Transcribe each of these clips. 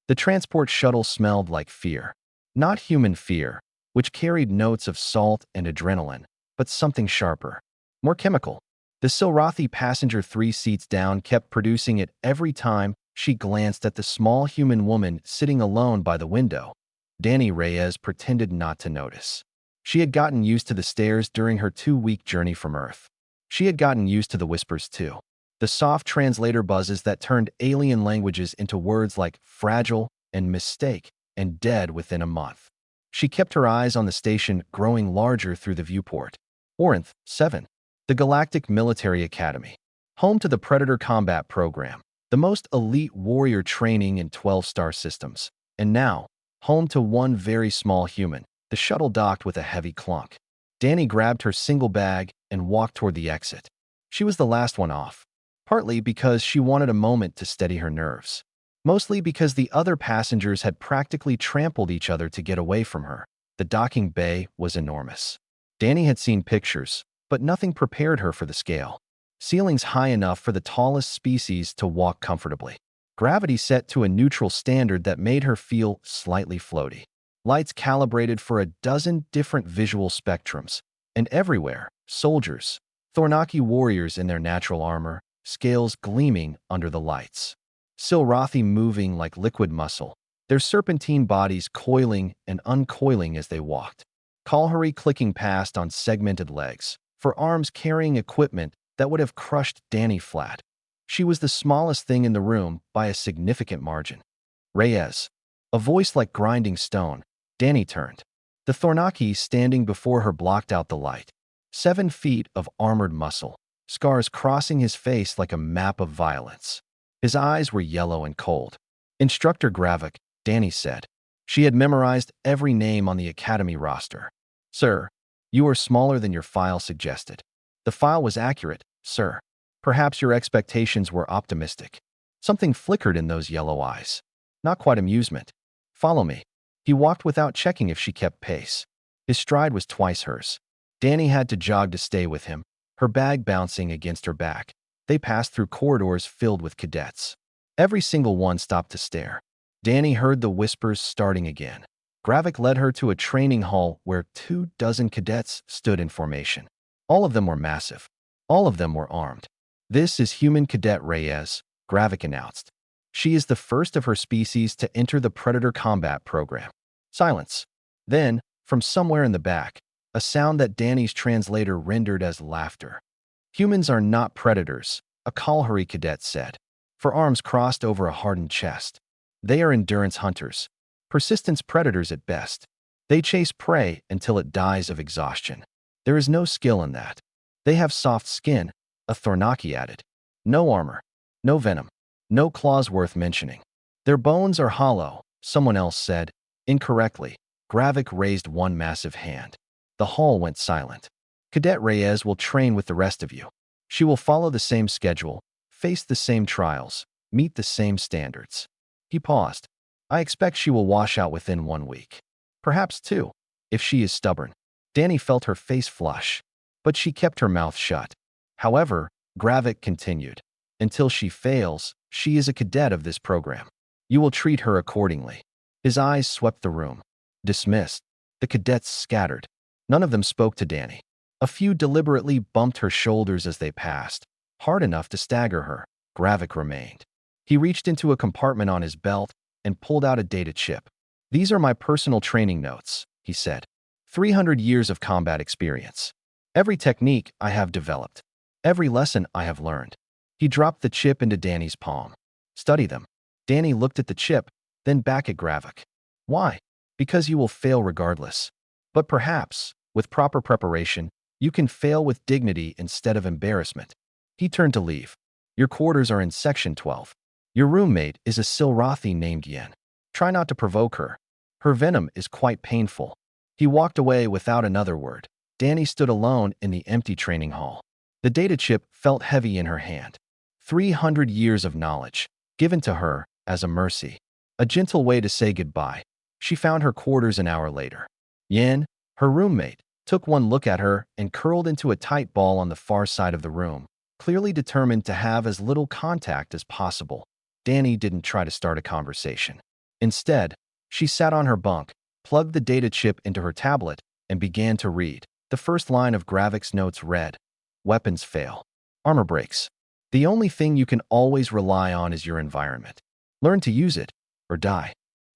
The transport shuttle smelled like fear. Not human fear, which carried notes of salt and adrenaline, but something sharper, more chemical. The Silrathi passenger 3 seats down kept producing it every time she glanced at the small human woman sitting alone by the window. Danny Reyes pretended not to notice. She had gotten used to the stares during her 2-week journey from Earth. She had gotten used to the whispers too. The soft translator buzzes that turned alien languages into words like fragile and mistake and dead within a month. She kept her eyes on the station growing larger through the viewport. Orinth, 7. The Galactic Military Academy. Home to the Predator Combat Program, the most elite warrior training in 12-star systems. And now, home to one very small human. The shuttle docked with a heavy clunk. Danny grabbed her single bag and walked toward the exit. She was the last one off, partly because she wanted a moment to steady her nerves, mostly because the other passengers had practically trampled each other to get away from her. The docking bay was enormous. Danny had seen pictures, but nothing prepared her for the scale. Ceilings high enough for the tallest species to walk comfortably. Gravity set to a neutral standard that made her feel slightly floaty. Lights calibrated for a dozen different visual spectrums. And everywhere, soldiers, Thornaki warriors in their natural armor, scales gleaming under the lights. Silrathi moving like liquid muscle, their serpentine bodies coiling and uncoiling as they walked. Kalhari clicking past on segmented legs, for arms carrying equipment that would have crushed Danny flat. She was the smallest thing in the room by a significant margin. Reyes. A voice like grinding stone. Danny turned. The Thornaki standing before her blocked out the light. 7 feet of armored muscle, scars crossing his face like a map of violence. His eyes were yellow and cold. Instructor Gravik, Danny said. She had memorized every name on the Academy roster. Sir, you are smaller than your file suggested. The file was accurate, sir. Perhaps your expectations were optimistic. Something flickered in those yellow eyes. Not quite amusement. Follow me. He walked without checking if she kept pace. His stride was twice hers. Danny had to jog to stay with him, her bag bouncing against her back. They passed through corridors filled with cadets. Every single one stopped to stare. Danny heard the whispers starting again. Gravik led her to a training hall where 24 cadets stood in formation. All of them were massive. All of them were armed. This is Human Cadet Reyes, Gravik announced. She is the first of her species to enter the Predator Combat Program. Silence. Then, from somewhere in the back, a sound that Danny's translator rendered as laughter. Humans are not predators, a Kalhari cadet said, for arms crossed over a hardened chest. They are endurance hunters, persistence predators at best. They chase prey until it dies of exhaustion. There is no skill in that. They have soft skin, a Thornaki added. No armor, no venom, no claws worth mentioning. Their bones are hollow, someone else said, incorrectly. Gravik raised one massive hand. The hall went silent. Cadet Reyes will train with the rest of you. She will follow the same schedule, face the same trials, meet the same standards. He paused. I expect she will wash out within 1 week. Perhaps 2, if she is stubborn. Danny felt her face flush, but she kept her mouth shut. However, Gravik continued. Until she fails, she is a cadet of this program. You will treat her accordingly. His eyes swept the room. Dismissed. The cadets scattered. None of them spoke to Danny. A few deliberately bumped her shoulders as they passed, hard enough to stagger her. Gravik remained. He reached into a compartment on his belt and pulled out a data chip. These are my personal training notes, he said. 300 years of combat experience. Every technique I have developed. Every lesson I have learned. He dropped the chip into Danny's palm. Study them. Danny looked at the chip, then back at Gravik. Why? Because you will fail regardless. But perhaps, with proper preparation, you can fail with dignity instead of embarrassment. He turned to leave. Your quarters are in Section 12. Your roommate is a Silrathi named Yen. Try not to provoke her. Her venom is quite painful. He walked away without another word. Danny stood alone in the empty training hall. The data chip felt heavy in her hand. 300 years of knowledge, given to her as a mercy. A gentle way to say goodbye. She found her quarters an hour later. Yen, her roommate, took one look at her and curled into a tight ball on the far side of the room, clearly determined to have as little contact as possible. Danny didn't try to start a conversation. Instead, she sat on her bunk, plugged the data chip into her tablet, and began to read. The first line of Gravik's notes read, "Weapons fail. Armor breaks. The only thing you can always rely on is your environment. Learn to use it, or die."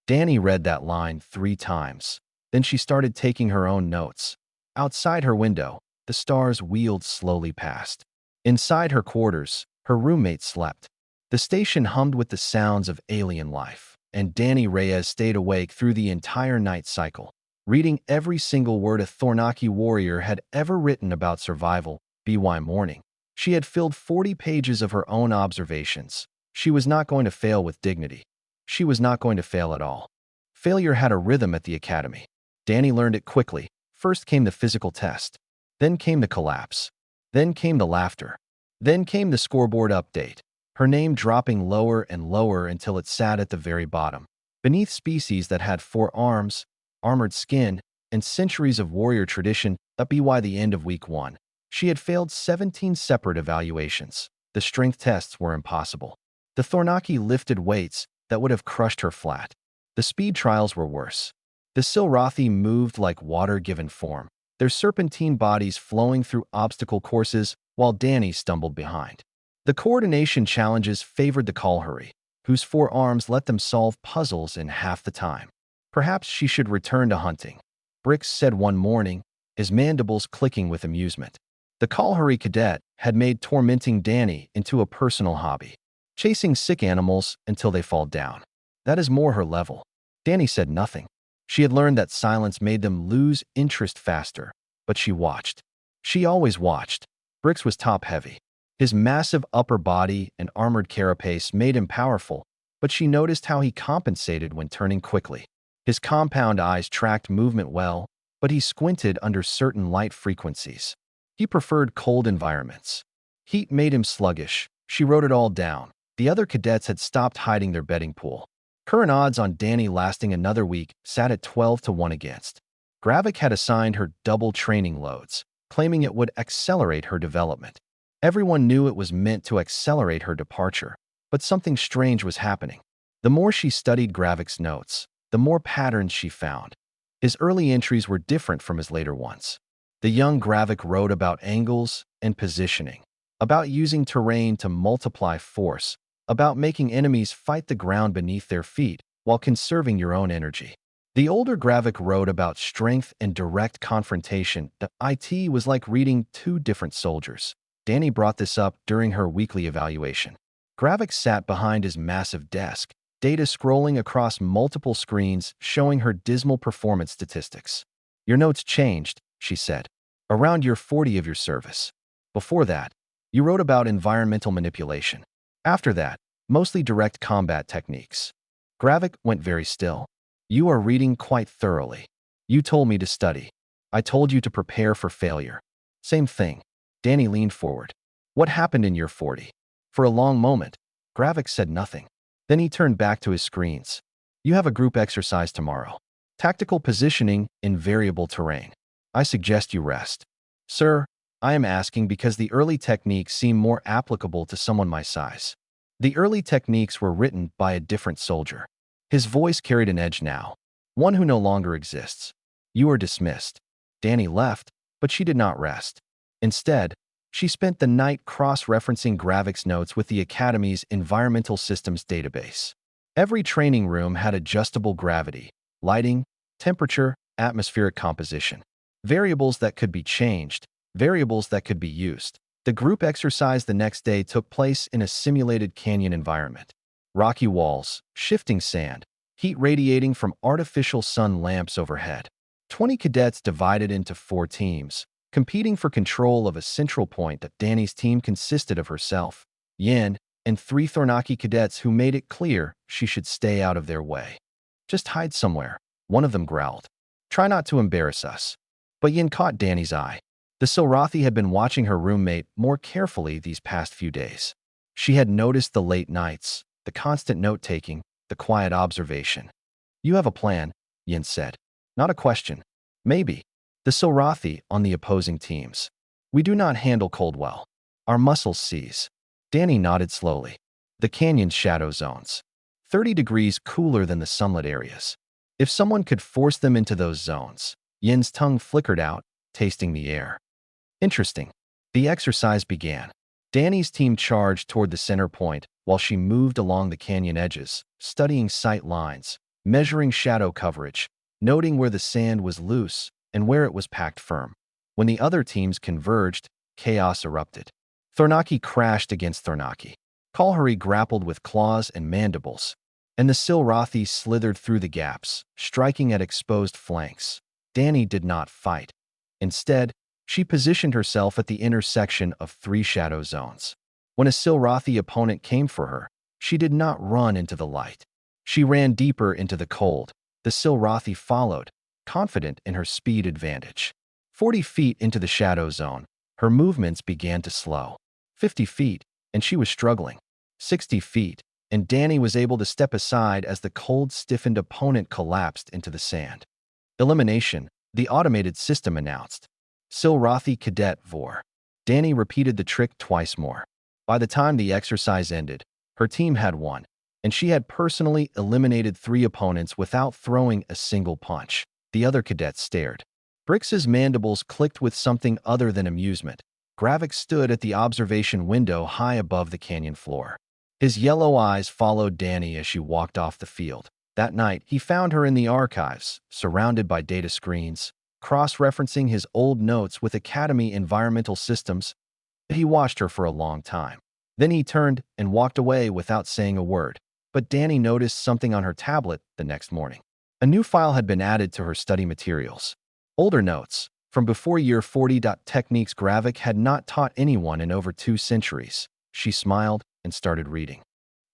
Danny read that line 3 times. Then she started taking her own notes. Outside her window, the stars wheeled slowly past. Inside her quarters, her roommate slept. The station hummed with the sounds of alien life, and Danny Reyes stayed awake through the entire night cycle, reading every single word a Thornaki warrior had ever written about survival. By morning, she had filled 40 pages of her own observations. She was not going to fail with dignity. She was not going to fail at all. Failure had a rhythm at the academy. Danny learned it quickly. First came the physical test. Then came the collapse. Then came the laughter. Then came the scoreboard update, her name dropping lower and lower until it sat at the very bottom, beneath species that had 4 arms, armored skin, and centuries of warrior tradition. By the end of week 1, she had failed 17 separate evaluations. The strength tests were impossible. The Thornaki lifted weights that would have crushed her flat. The speed trials were worse. The Silrathi moved like water given form, their serpentine bodies flowing through obstacle courses while Danny stumbled behind. The coordination challenges favored the Kalhari, whose 4 arms let them solve puzzles in half the time. Perhaps she should return to hunting, Brix said one morning, his mandibles clicking with amusement. The Kalhari cadet had made tormenting Danny into a personal hobby, chasing sick animals until they fall down. That is more her level. Danny said nothing. She had learned that silence made them lose interest faster, but she watched. She always watched. Brix was top-heavy. His massive upper body and armored carapace made him powerful, but she noticed how he compensated when turning quickly. His compound eyes tracked movement well, but he squinted under certain light frequencies. He preferred cold environments. Heat made him sluggish. She wrote it all down. The other cadets had stopped hiding their betting pool. Current odds on Danny lasting another week sat at 12-1 against. Gravik had assigned her double training loads, claiming it would accelerate her development. Everyone knew it was meant to accelerate her departure, but something strange was happening. The more she studied Gravik's notes, the more patterns she found. His early entries were different from his later ones. The young Gravik wrote about angles and positioning, about using terrain to multiply force, about making enemies fight the ground beneath their feet while conserving your own energy. The older Gravik wrote about strength and direct confrontation. The IT was like reading 2 different soldiers. Danny brought this up during her weekly evaluation. Gravik sat behind his massive desk, data scrolling across multiple screens showing her dismal performance statistics. "Your notes changed," she said, "around year 40 of your service. Before that, you wrote about environmental manipulation. After that, mostly direct combat techniques." Gravik went very still. "You are reading quite thoroughly. You told me to study. I told you to prepare for failure." "Same thing." Danny leaned forward. "What happened in year 40? For a long moment, Gravik said nothing. Then he turned back to his screens. "You have a group exercise tomorrow. Tactical positioning in variable terrain. I suggest you rest." "Sir, I am asking because the early techniques seem more applicable to someone my size." The early techniques were written by a different soldier. His voice carried an edge now, one who no longer exists. "You are dismissed." Danny left, but she did not rest. Instead, she spent the night cross-referencing Gravik's notes with the Academy's Environmental Systems database. Every training room had adjustable gravity, lighting, temperature, atmospheric composition. Variables that could be changed, variables that could be used. The group exercise the next day took place in a simulated canyon environment. Rocky walls, shifting sand, heat radiating from artificial sun lamps overhead. 20 cadets divided into 4 teams, competing for control of a central point. That Danny's team consisted of herself, Yin, and 3 Thornaki cadets who made it clear she should stay out of their way. "Just hide somewhere," one of them growled. "Try not to embarrass us." But Yin caught Danny's eye. The Silrathi had been watching her roommate more carefully these past few days. She had noticed the late nights, the constant note-taking, the quiet observation. "You have a plan," Yin said. "Not a question. Maybe." The Silrathi on the opposing teams. "We do not handle cold well. Our muscles seize." Danny nodded slowly. "The canyon's shadow zones. 30 degrees cooler than the sunlit areas. If someone could force them into those zones, Yin's tongue flickered out, tasting the air. Interesting. The exercise began. Danny's team charged toward the center point while she moved along the canyon edges, studying sight lines, measuring shadow coverage, noting where the sand was loose and where it was packed firm. When the other teams converged, chaos erupted. Thornaki crashed against Thornaki. Kalhari grappled with claws and mandibles, and the Silrathi slithered through the gaps, striking at exposed flanks. Danny did not fight. Instead, she positioned herself at the intersection of 3 shadow zones. When a Silrathi opponent came for her, she did not run into the light. She ran deeper into the cold. The Silrathi followed, confident in her speed advantage. 40 feet into the shadow zone, her movements began to slow. 50 feet, and she was struggling. 60 feet, and Danny was able to step aside as the cold, stiffened opponent collapsed into the sand. Elimination, the automated system announced. Silrathi Cadet Vor. Danny repeated the trick twice more. By the time the exercise ended, her team had won, and she had personally eliminated 3 opponents without throwing a single punch. The other cadets stared. Brix's mandibles clicked with something other than amusement. Gravik stood at the observation window high above the canyon floor. His yellow eyes followed Danny as she walked off the field. That night, he found her in the archives, surrounded by data screens, cross-referencing his old notes with Academy Environmental Systems. He watched her for a long time. Then he turned and walked away without saying a word. But Danny noticed something on her tablet the next morning. A new file had been added to her study materials. Older notes, from before year 40. Techniques Gravik had not taught anyone in over 2 centuries. She smiled and started reading.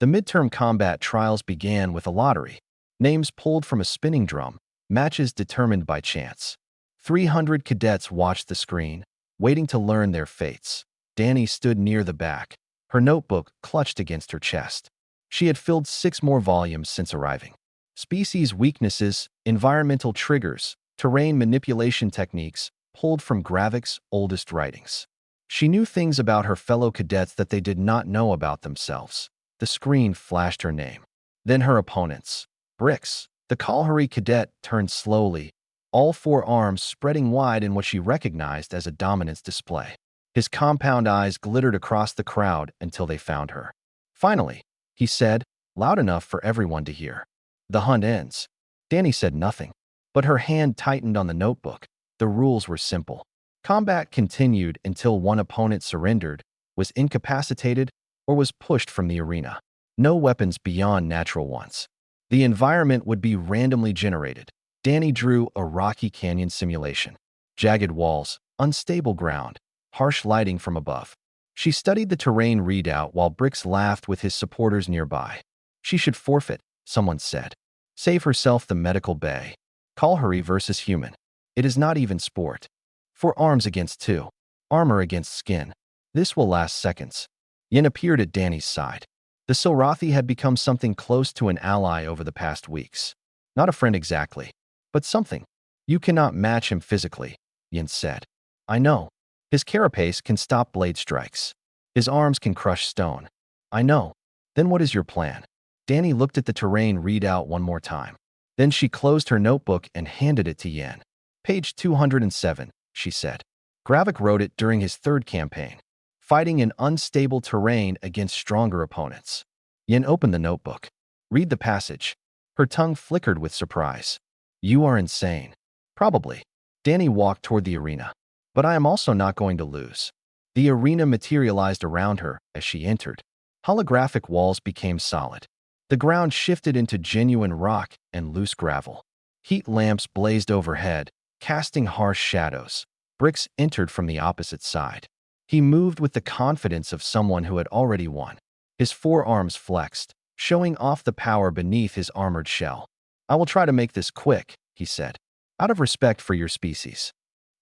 The midterm combat trials began with a lottery. Names pulled from a spinning drum, matches determined by chance. 300 cadets watched the screen, waiting to learn their fates. Danny stood near the back, her notebook clutched against her chest. She had filled 6 more volumes since arriving. Species weaknesses, environmental triggers, terrain manipulation techniques, pulled from Gravik's oldest writings. She knew things about her fellow cadets that they did not know about themselves. The screen flashed her name. Then her opponents. Brix, the Kalhari cadet, turned slowly, all 4 arms spreading wide in what she recognized as a dominance display. His compound eyes glittered across the crowd until they found her. Finally, he said, loud enough for everyone to hear. The hunt ends. Danny said nothing, but her hand tightened on the notebook. The rules were simple. Combat continued until one opponent surrendered, was incapacitated, or was pushed from the arena. No weapons beyond natural ones. The environment would be randomly generated. Danny drew a rocky canyon simulation. Jagged walls, unstable ground, harsh lighting from above. She studied the terrain readout while Brix laughed with his supporters nearby. She should forfeit, someone said. Save herself the medical bay. Kalhari versus human. It is not even sport. 4 arms against 2. Armor against skin. This will last seconds. Yin appeared at Danny's side. The Silrathi had become something close to an ally over the past weeks. Not a friend exactly, but something. You cannot match him physically, Yin said. I know. His carapace can stop blade strikes. His arms can crush stone. I know. Then what is your plan? Danny looked at the terrain readout one more time. Then she closed her notebook and handed it to Yin. Page 207, she said. Gravik wrote it during his 3rd campaign, fighting in unstable terrain against stronger opponents. Yin opened the notebook. Read the passage. Her tongue flickered with surprise. You are insane. Probably. Danny walked toward the arena. But I am also not going to lose. The arena materialized around her as she entered. Holographic walls became solid. The ground shifted into genuine rock and loose gravel. Heat lamps blazed overhead, casting harsh shadows. Brix entered from the opposite side. He moved with the confidence of someone who had already won. His 4 arms flexed, showing off the power beneath his armored shell. I will try to make this quick, he said, out of respect for your species.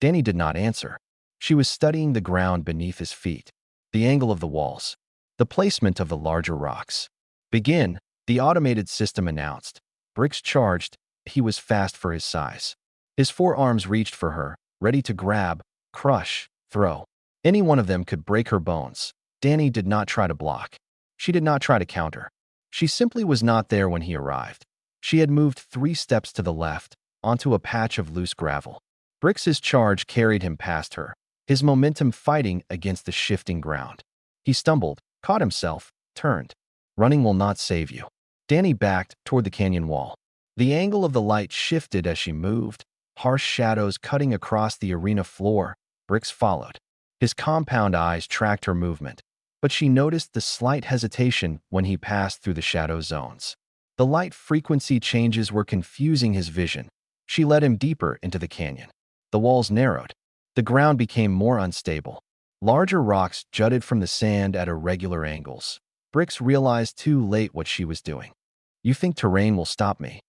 Danny did not answer. She was studying the ground beneath his feet, the angle of the walls, the placement of the larger rocks. Begin, the automated system announced. Brix charged. He was fast for his size. His 4 arms reached for her, ready to grab, crush, throw. Any one of them could break her bones. Danny did not try to block. She did not try to counter. She simply was not there when he arrived. She had moved 3 steps to the left, onto a patch of loose gravel. Brix's charge carried him past her, his momentum fighting against the shifting ground. He stumbled, caught himself, turned. Running will not save you. Danny backed toward the canyon wall. The angle of the light shifted as she moved, harsh shadows cutting across the arena floor. Brix followed. His compound eyes tracked her movement, but she noticed the slight hesitation when he passed through the shadow zones. The light frequency changes were confusing his vision. She led him deeper into the canyon. The walls narrowed. The ground became more unstable. Larger rocks jutted from the sand at irregular angles. Brix realized too late what she was doing. "You think terrain will stop me?"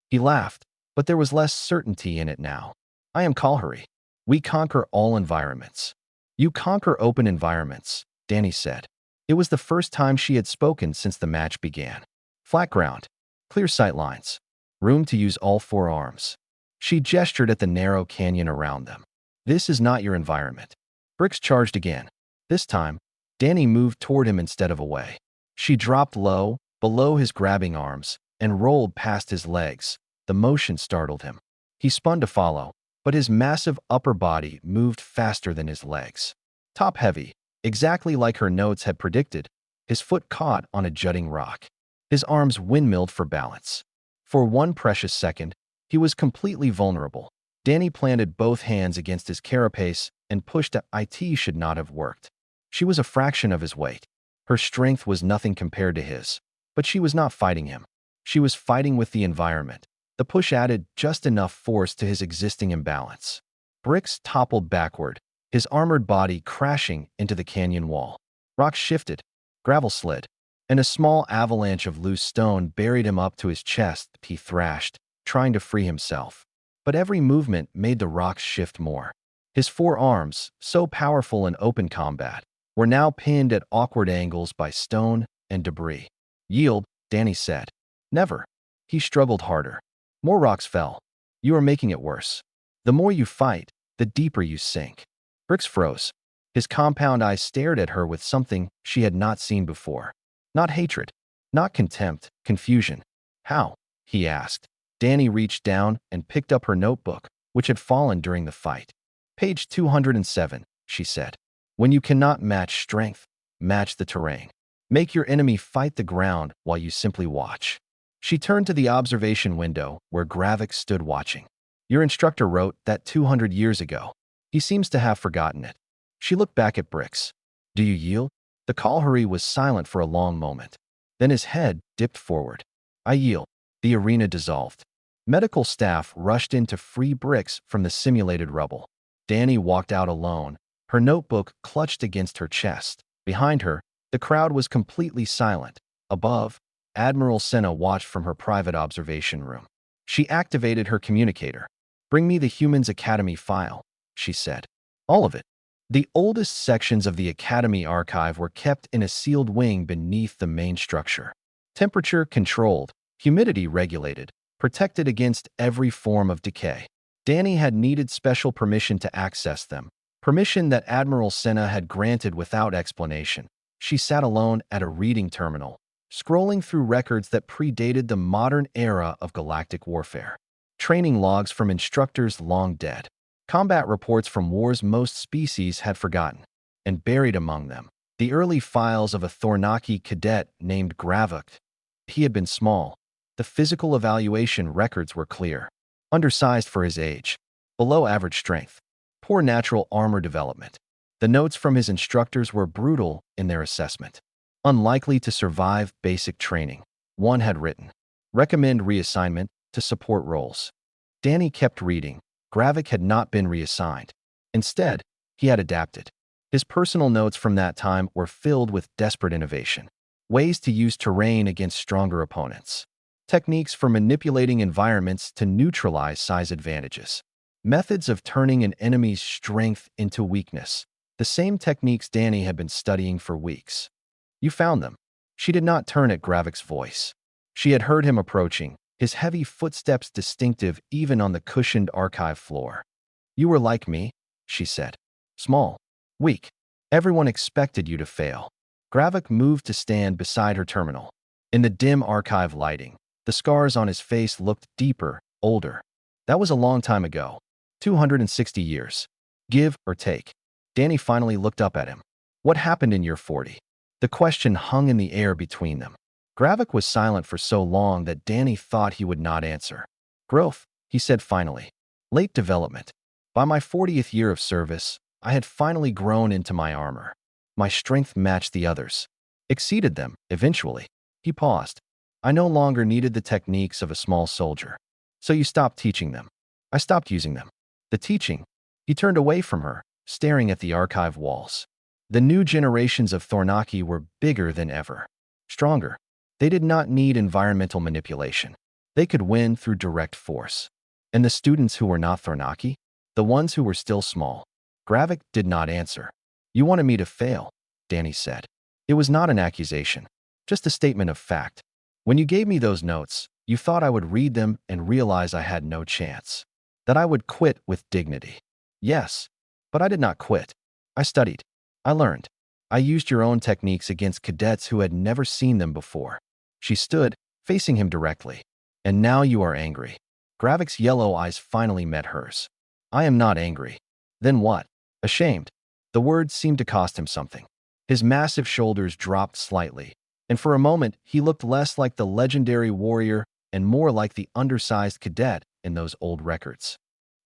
He laughed, but there was less certainty in it now. "I am Kalhari. We conquer all environments." "You conquer open environments," Danny said. It was the first time she had spoken since the match began. Flat ground, clear sight lines, room to use all 4 arms. She gestured at the narrow canyon around them. "This is not your environment." Brix charged again. This time, Danny moved toward him instead of away. She dropped low, below his grabbing arms, and rolled past his legs. The motion startled him. He spun to follow, but his massive upper body moved faster than his legs. Top-heavy, exactly like her notes had predicted, his foot caught on a jutting rock. His arms windmilled for balance. For one precious second, he was completely vulnerable. Danny planted both hands against his carapace and pushed at it should not have worked. She was a fraction of his weight. Her strength was nothing compared to his, but she was not fighting him. She was fighting with the environment. The push added just enough force to his existing imbalance. Brix toppled backward, his armored body crashing into the canyon wall. Rocks shifted, gravel slid, and a small avalanche of loose stone buried him up to his chest. He thrashed, trying to free himself. But every movement made the rocks shift more. His 4 arms, so powerful in open combat, were now pinned at awkward angles by stone and debris. "Yield," Danny said. "Never." He struggled harder. More rocks fell. "You are making it worse. The more you fight, the deeper you sink." Brix froze. His compound eyes stared at her with something she had not seen before. Not hatred, not contempt, confusion. "How?" he asked. Danny reached down and picked up her notebook, which had fallen during the fight. "Page 207, she said. "When you cannot match strength, match the terrain. Make your enemy fight the ground while you simply watch." She turned to the observation window where Gravik stood watching. "Your instructor wrote that 200 years ago. He seems to have forgotten it." She looked back at Brix. "Do you yield?" The Kalhari was silent for a long moment. Then his head dipped forward. "I yield." The arena dissolved. Medical staff rushed in to free Brix from the simulated rubble. Danny walked out alone, her notebook clutched against her chest. Behind her, the crowd was completely silent. Above, Admiral Senna watched from her private observation room. She activated her communicator. "Bring me the Humans Academy file," she said. "All of it." The oldest sections of the Academy archive were kept in a sealed wing beneath the main structure. Temperature controlled, humidity regulated, protected against every form of decay. Danny had needed special permission to access them, permission that Admiral Senna had granted without explanation. She sat alone at a reading terminal, scrolling through records that predated the modern era of galactic warfare. Training logs from instructors long dead. Combat reports from wars most species had forgotten. And buried among them, the early files of a Thornaki cadet named Gravik. He had been small. The physical evaluation records were clear. Undersized for his age. Below average strength. Poor natural armor development. The notes from his instructors were brutal in their assessment. Unlikely to survive basic training. One had written, "Recommend reassignment to support roles." Danny kept reading. Gravik had not been reassigned. Instead, he had adapted. His personal notes from that time were filled with desperate innovation. Ways to use terrain against stronger opponents. Techniques for manipulating environments to neutralize size advantages. Methods of turning an enemy's strength into weakness. The same techniques Danny had been studying for weeks. "You found them." She did not turn at Gravik's voice. She had heard him approaching, his heavy footsteps distinctive even on the cushioned archive floor. "You were like me," she said. "Small, weak. Everyone expected you to fail." Gravik moved to stand beside her terminal. In the dim archive lighting, the scars on his face looked deeper, older. That was a long time ago. 260 years. Give or take. Danny finally looked up at him. What happened in year 40? The question hung in the air between them. Gravik was silent for so long that Danny thought he would not answer. Growth, he said finally. Late development. By my 40th year of service, I had finally grown into my armor. My strength matched the others. Exceeded them, eventually. He paused. I no longer needed the techniques of a small soldier. So you stopped teaching them. I stopped using them. The teaching. He turned away from her, staring at the archive walls. The new generations of Thornaki were bigger than ever. Stronger. They did not need environmental manipulation. They could win through direct force. And the students who were not Thornaki? The ones who were still small. Gravik did not answer. You wanted me to fail, Danny said. It was not an accusation, just a statement of fact. When you gave me those notes, you thought I would read them and realize I had no chance. That I would quit with dignity. Yes, but I did not quit. I studied. I learned. I used your own techniques against cadets who had never seen them before. She stood, facing him directly. And now you are angry. Gravik's yellow eyes finally met hers. I am not angry. Then what? Ashamed. The words seemed to cost him something. His massive shoulders dropped slightly, and for a moment he looked less like the legendary warrior and more like the undersized cadet in those old records.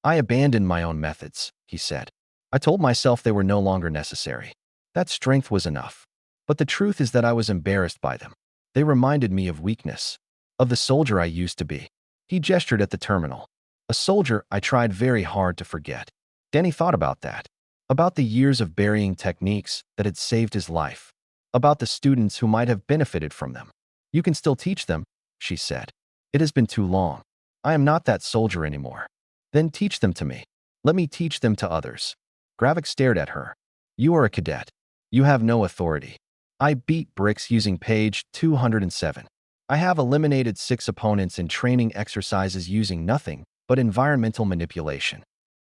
I abandoned my own methods, he said. I told myself they were no longer necessary. That strength was enough. But the truth is that I was embarrassed by them. They reminded me of weakness, of the soldier I used to be. He gestured at the terminal. A soldier I tried very hard to forget. Danny thought about that. About the years of burying techniques that had saved his life. About the students who might have benefited from them. You can still teach them, she said. It has been too long. I am not that soldier anymore. Then teach them to me. Let me teach them to others. Gravik stared at her. You are a cadet. You have no authority. I beat bricks using page 207. I have eliminated 6 opponents in training exercises using nothing but environmental manipulation.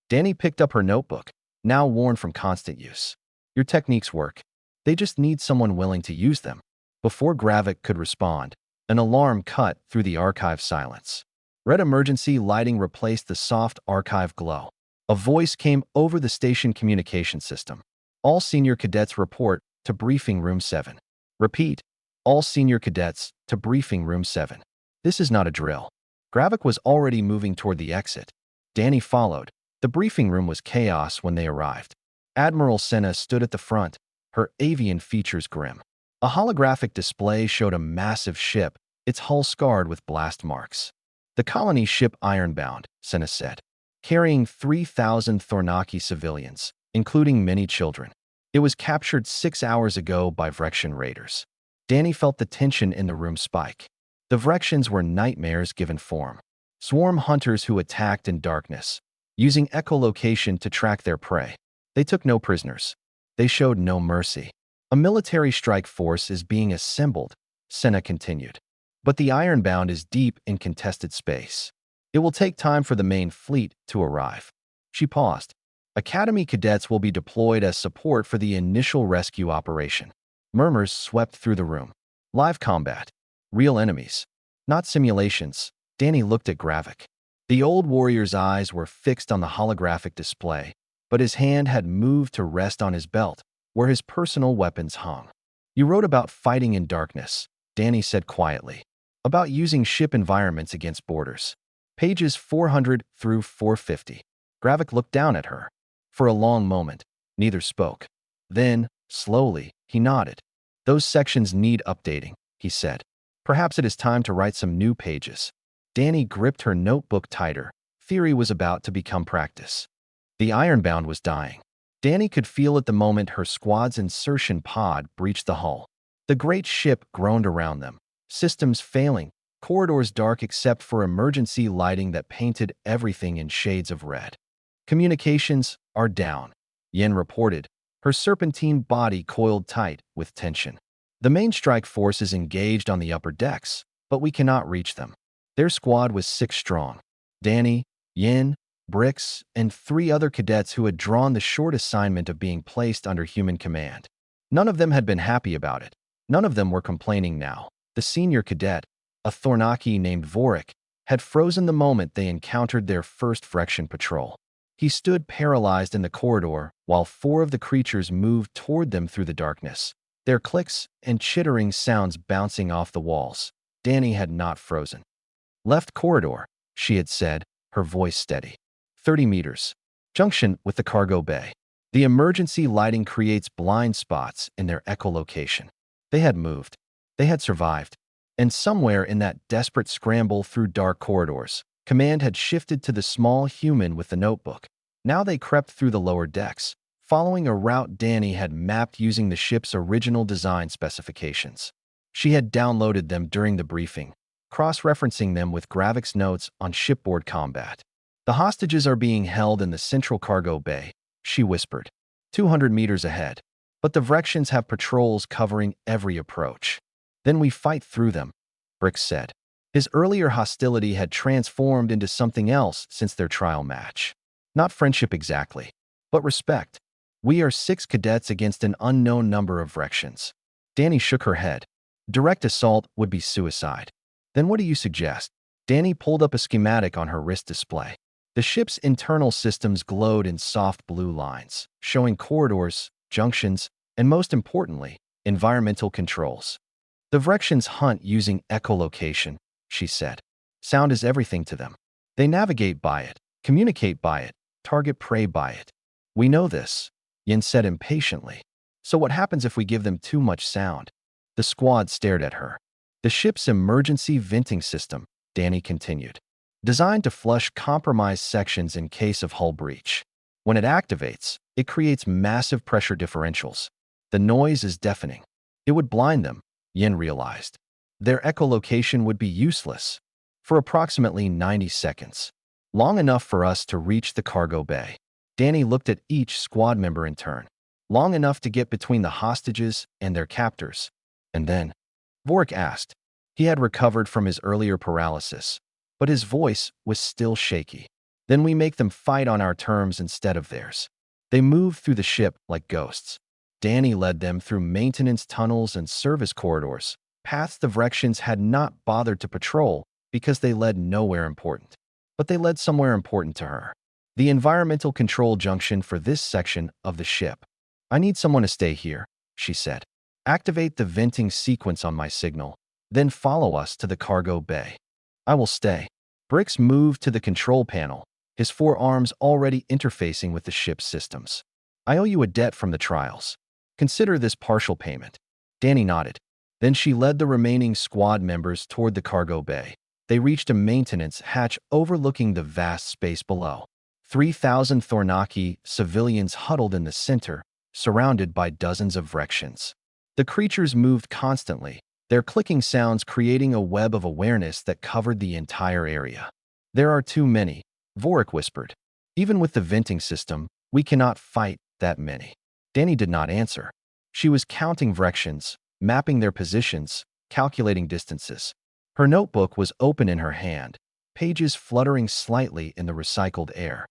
Danny picked up her notebook, now worn from constant use. Your techniques work. They just need someone willing to use them. Before Gravik could respond, an alarm cut through the archive silence. Red emergency lighting replaced the soft archive glow. A voice came over the station communication system. All senior cadets report to briefing room 7. Repeat. All senior cadets to briefing room 7. This is not a drill. Gravik was already moving toward the exit. Danny followed. The briefing room was chaos when they arrived. Admiral Senna stood at the front, her avian features grim. A holographic display showed a massive ship, its hull scarred with blast marks. The colony ship Ironbound, Senna said, carrying 3,000 Thornaki civilians, including many children. It was captured 6 hours ago by Vrexian raiders. Danny felt the tension in the room spike. The Vrexians were nightmares given form. Swarm hunters who attacked in darkness, using echolocation to track their prey. They took no prisoners. They showed no mercy. A military strike force is being assembled, Senna continued. But the Ironbound is deep in contested space. It will take time for the main fleet to arrive. She paused. Academy cadets will be deployed as support for the initial rescue operation. Murmurs swept through the room. Live combat. Real enemies. Not simulations. Danny looked at Gravik. The old warrior's eyes were fixed on the holographic display, but his hand had moved to rest on his belt, where his personal weapons hung. You wrote about fighting in darkness, Danny said quietly. About using ship environments against borders. Pages 400 through 450. Gravik looked down at her. For a long moment, neither spoke. Then, slowly, he nodded. Those sections need updating, he said. Perhaps it is time to write some new pages. Danny gripped her notebook tighter. Theory was about to become practice. The Ironbound was dying. Danny could feel it the moment her squad's insertion pod breached the hull. The great ship groaned around them, systems failing, corridors dark except for emergency lighting that painted everything in shades of red. Communications are down, Yen reported, her serpentine body coiled tight with tension. The main strike force is engaged on the upper decks, but we cannot reach them. Their squad was 6 strong. Danny, Yen, Bricks, and 3 other cadets who had drawn the short assignment of being placed under human command. None of them had been happy about it. None of them were complaining now. The senior cadet, a Thornaki named Vorik, had frozen the moment they encountered their first Vrection patrol. He stood paralyzed in the corridor while 4 of the creatures moved toward them through the darkness, their clicks and chittering sounds bouncing off the walls. Danny had not frozen. "Left corridor," she had said, her voice steady. 30 meters. Junction with the cargo bay. The emergency lighting creates blind spots in their echolocation. They had moved. They had survived. And somewhere in that desperate scramble through dark corridors, command had shifted to the small human with the notebook. Now they crept through the lower decks, following a route Danny had mapped using the ship's original design specifications. She had downloaded them during the briefing, cross-referencing them with Gravik's notes on shipboard combat. "The hostages are being held in the central cargo bay," she whispered, 200 meters ahead. "But the Vrexians have patrols covering every approach." "Then we fight through them," Brix said. His earlier hostility had transformed into something else since their trial match. Not friendship exactly, but respect. "We are 6 cadets against an unknown number of Vrexians." Danny shook her head. "Direct assault would be suicide." "Then what do you suggest?" Danny pulled up a schematic on her wrist display. The ship's internal systems glowed in soft blue lines, showing corridors, junctions, and most importantly, environmental controls. "The Vrexians hunt using echolocation," she said. "Sound is everything to them. They navigate by it, communicate by it, target prey by it." "We know this," Yin said impatiently. "So what happens if we give them too much sound?" The squad stared at her. "The ship's emergency venting system," Danny continued, "designed to flush compromised sections in case of hull breach. When it activates, it creates massive pressure differentials. The noise is deafening. It would blind them," Yin realized. "Their echolocation would be useless for approximately 90 seconds. Long enough for us to reach the cargo bay." Danny looked at each squad member in turn. "Long enough to get between the hostages and their captors." "And then?" Vorik asked. He had recovered from his earlier paralysis, but his voice was still shaky. "Then we make them fight on our terms instead of theirs." They moved through the ship like ghosts. Danny led them through maintenance tunnels and service corridors, paths the Vrexians had not bothered to patrol because they led nowhere important. But they led somewhere important to her. The environmental control junction for this section of the ship. "I need someone to stay here," she said. "Activate the venting sequence on my signal, then follow us to the cargo bay." "I will stay." Brix moved to the control panel, his 4 arms already interfacing with the ship's systems. "I owe you a debt from the trials. Consider this partial payment." Danny nodded. Then she led the remaining squad members toward the cargo bay. They reached a maintenance hatch overlooking the vast space below. 3,000 Thornaki civilians huddled in the center, surrounded by dozens of Vrexians. The creatures moved constantly, their clicking sounds creating a web of awareness that covered the entire area. "There are too many," Vorik whispered. "Even with the venting system, we cannot fight that many." Danny did not answer. She was counting Vrexians, mapping their positions, calculating distances. Her notebook was open in her hand, pages fluttering slightly in the recycled air.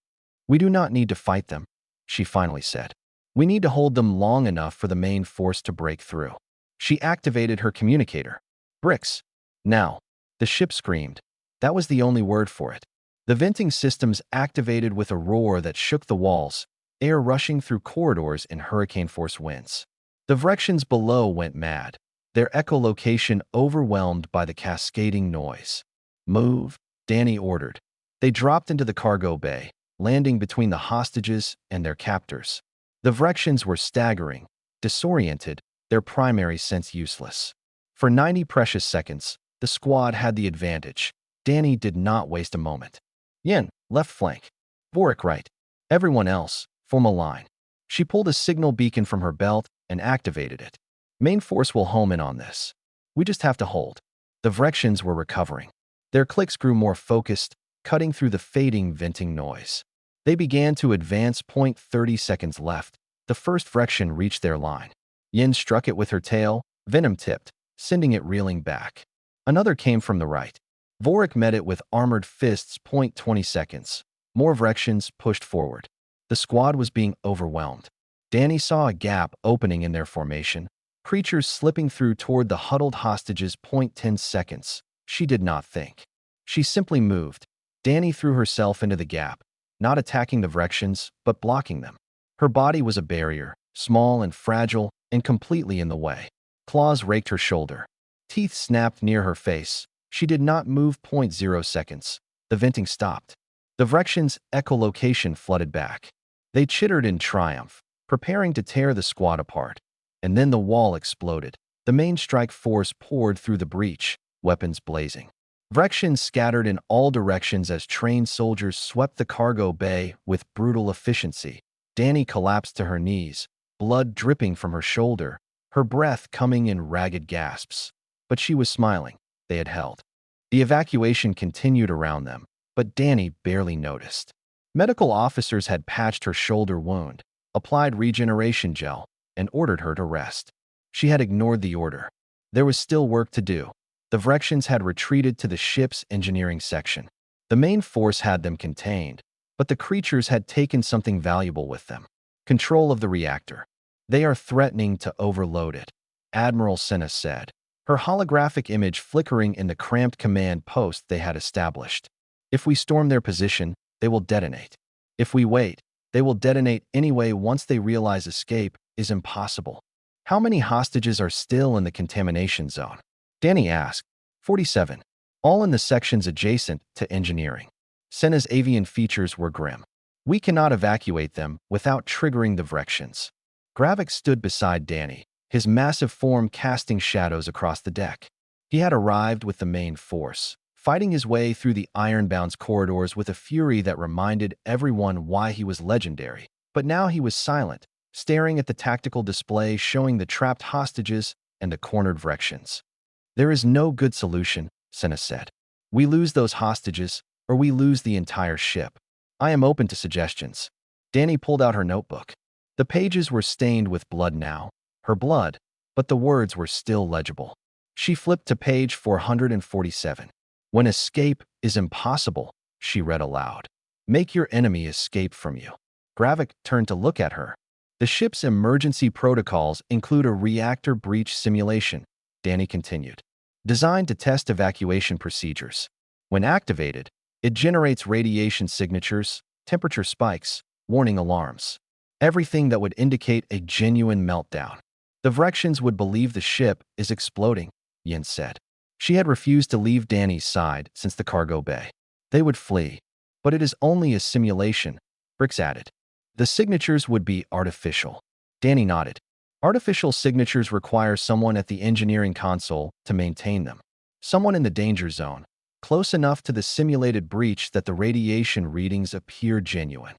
"We do not need to fight them," she finally said. "We need to hold them long enough for the main force to break through." She activated her communicator. "Brix." "Now." The ship screamed. That was the only word for it. The venting systems activated with a roar that shook the walls, air rushing through corridors in hurricane-force winds. The Vrexians below went mad, their echolocation overwhelmed by the cascading noise. "Move," Danny ordered. They dropped into the cargo bay, landing between the hostages and their captors. The Vrexians were staggering, disoriented, their primary sense useless. For 90 precious seconds, the squad had the advantage. Danny did not waste a moment. "Yin, left flank. Vorik, right. Everyone else, form a line." She pulled a signal beacon from her belt and activated it. "Main force will home in on this. We just have to hold." The Vrexians were recovering. Their clicks grew more focused, cutting through the fading venting noise. They began to advance. 30 seconds left. The first Vrexian reached their line. Yin struck it with her tail, venom-tipped, sending it reeling back. Another came from the right. Vorik met it with armored fists. 20 seconds. More Vrexians pushed forward. The squad was being overwhelmed. Danny saw a gap opening in their formation, Creatures slipping through toward the huddled hostages. 10 seconds. She did not think. She simply moved. Danny threw herself into the gap, not attacking the Vrexians, but blocking them. Her body was a barrier, small and fragile, and completely in the way. Claws raked her shoulder. Teeth snapped near her face. She did not move. 0 seconds. The venting stopped. The Vrexians' echolocation flooded back. They chittered in triumph, preparing to tear the squad apart. And then the wall exploded. The main strike force poured through the breach, weapons blazing. Vrexians scattered in all directions as trained soldiers swept the cargo bay with brutal efficiency. Danny collapsed to her knees, blood dripping from her shoulder, her breath coming in ragged gasps. But she was smiling. They had held. The evacuation continued around them, but Danny barely noticed. Medical officers had patched her shoulder wound, applied regeneration gel, and ordered her to rest. She had ignored the order. There was still work to do. The Vrexians had retreated to the ship's engineering section. The main force had them contained, but the creatures had taken something valuable with them. Control of the reactor. They are threatening to overload it, Admiral Senna said, her holographic image flickering in the cramped command post they had established. If we storm their position, they will detonate. If we wait, they will detonate anyway once they realize escape is impossible. How many hostages are still in the contamination zone? Danny asked. 47. All in the sections adjacent to engineering. Senna's avian features were grim. We cannot evacuate them without triggering the Vrexians. Gravik stood beside Danny, his massive form casting shadows across the deck. He had arrived with the main force, fighting his way through the iron-bound corridors with a fury that reminded everyone why he was legendary. But now he was silent, staring at the tactical display showing the trapped hostages and the cornered Vrexians. There is no good solution, Senna said. We lose those hostages, or we lose the entire ship. I am open to suggestions. Danny pulled out her notebook. The pages were stained with blood now, her blood, but the words were still legible. She flipped to page 447. When escape is impossible, she read aloud. Make your enemy escape from you. Gravik turned to look at her. The ship's emergency protocols include a reactor breach simulation, Danny continued, designed to test evacuation procedures. When activated, it generates radiation signatures, temperature spikes, warning alarms. Everything that would indicate a genuine meltdown. The Vrexians would believe the ship is exploding, Yin said. She had refused to leave Danny's side since the cargo bay. They would flee. But it is only a simulation, Brix added. The signatures would be artificial. Danny nodded. Artificial signatures require someone at the engineering console to maintain them. Someone in the danger zone, close enough to the simulated breach that the radiation readings appear genuine.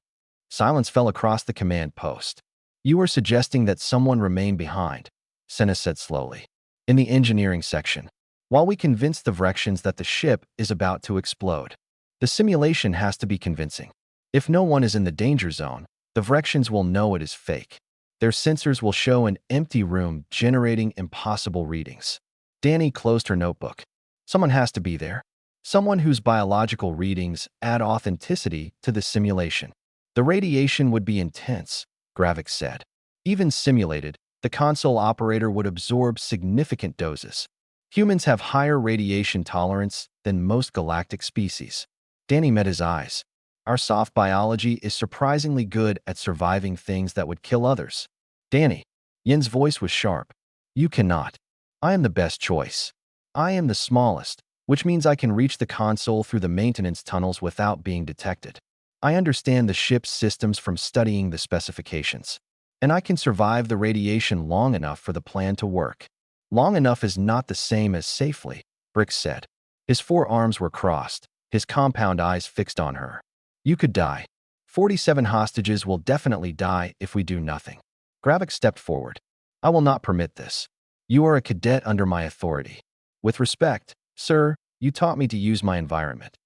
Silence fell across the command post. You are suggesting that someone remain behind, Senna said slowly. In the engineering section, while we convince the Vrexians that the ship is about to explode. The simulation has to be convincing. If no one is in the danger zone, the Vrexians will know it is fake. Their sensors will show an empty room generating impossible readings. Danny closed her notebook. Someone has to be there. Someone whose biological readings add authenticity to the simulation. The radiation would be intense, Gravik said. Even simulated, the console operator would absorb significant doses. Humans have higher radiation tolerance than most galactic species. Danny met his eyes. Our soft biology is surprisingly good at surviving things that would kill others. Danny, Yin's voice was sharp. You cannot. I am the best choice. I am the smallest, which means I can reach the console through the maintenance tunnels without being detected. I understand the ship's systems from studying the specifications. And I can survive the radiation long enough for the plan to work. Long enough is not the same as safely, Brix said. His forearms were crossed, his compound eyes fixed on her. You could die. 47 hostages will definitely die if we do nothing. Gravik stepped forward. I will not permit this. You are a cadet under my authority. With respect, sir, you taught me to use my environment.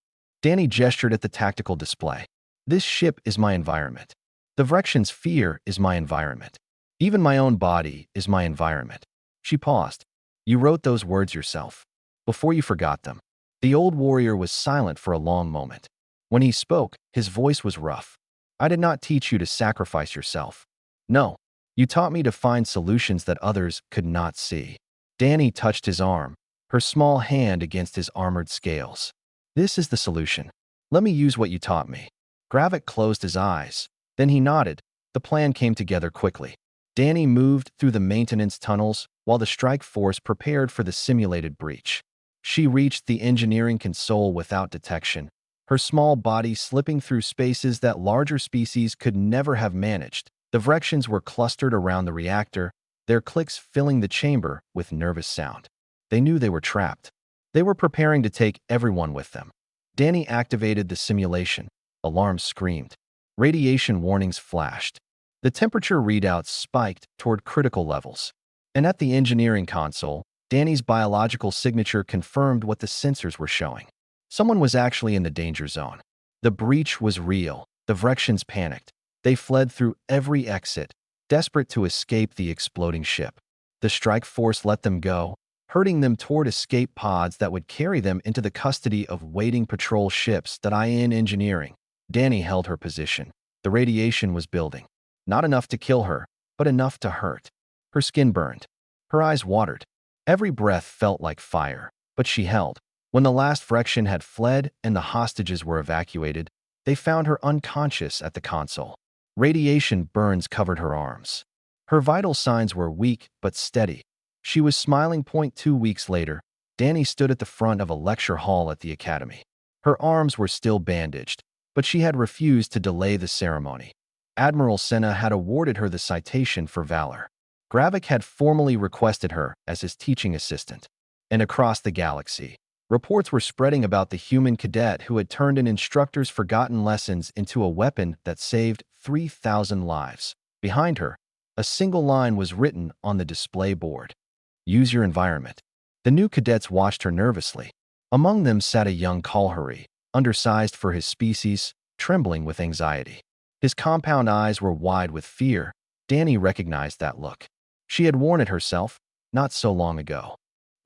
Danny gestured at the tactical display. This ship is my environment. The Vrexians' fear is my environment. Even my own body is my environment. She paused. You wrote those words yourself. Before you forgot them. The old warrior was silent for a long moment. When he spoke, his voice was rough. I did not teach you to sacrifice yourself. No. You taught me to find solutions that others could not see. Danny touched his arm, her small hand against his armored scales. This is the solution. Let me use what you taught me. Gravik closed his eyes. Then he nodded. The plan came together quickly. Danny moved through the maintenance tunnels while the strike force prepared for the simulated breach. She reached the engineering console without detection, her small body slipping through spaces that larger species could never have managed. The Vrexians were clustered around the reactor, their clicks filling the chamber with nervous sound. They knew they were trapped. They were preparing to take everyone with them. Danny activated the simulation. Alarms screamed. Radiation warnings flashed. The temperature readouts spiked toward critical levels. And at the engineering console, Danny's biological signature confirmed what the sensors were showing. Someone was actually in the danger zone. The breach was real. The Vrexians panicked. They fled through every exit, desperate to escape the exploding ship. The strike force let them go, herding them toward escape pods that would carry them into the custody of waiting patrol ships. In engineering, Danny held her position. The radiation was building. Not enough to kill her, but enough to hurt. Her skin burned. Her eyes watered. Every breath felt like fire, but she held. When the last Vrexian had fled and the hostages were evacuated, they found her unconscious at the console. Radiation burns covered her arms. Her vital signs were weak but steady. She was smiling. 2 weeks later, Danny stood at the front of a lecture hall at the academy. Her arms were still bandaged, but she had refused to delay the ceremony. Admiral Senna had awarded her the citation for valor. Gravik had formally requested her as his teaching assistant. And across the galaxy, reports were spreading about the human cadet who had turned an instructor's forgotten lessons into a weapon that saved 3,000 lives. Behind her, a single line was written on the display board. Use your environment. The new cadets watched her nervously. Among them sat a young Kalhari, undersized for his species, trembling with anxiety. His compound eyes were wide with fear. Danny recognized that look. She had worn it herself, not so long ago.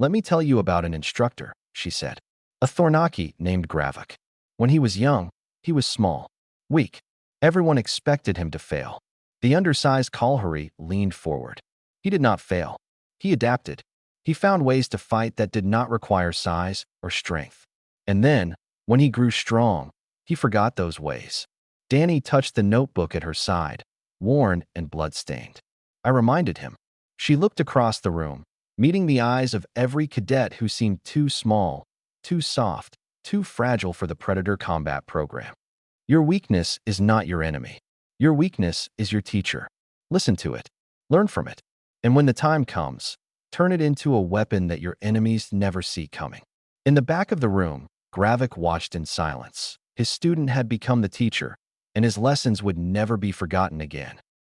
Let me tell you about an instructor, she said. A Thornaki named Gravik. When he was young, he was small, weak. Everyone expected him to fail. The undersized Kalhari leaned forward. He did not fail. He adapted. He found ways to fight that did not require size or strength. And then, when he grew strong, he forgot those ways. Danny touched the notebook at her side, worn and blood-stained. I reminded him. She looked across the room, meeting the eyes of every cadet who seemed too small, too soft, too fragile for the Predator combat program. Your weakness is not your enemy. Your weakness is your teacher. Listen to it. Learn from it. And when the time comes, turn it into a weapon that your enemies never see coming. In the back of the room, Gravik watched in silence. His student had become the teacher, and his lessons would never be forgotten again.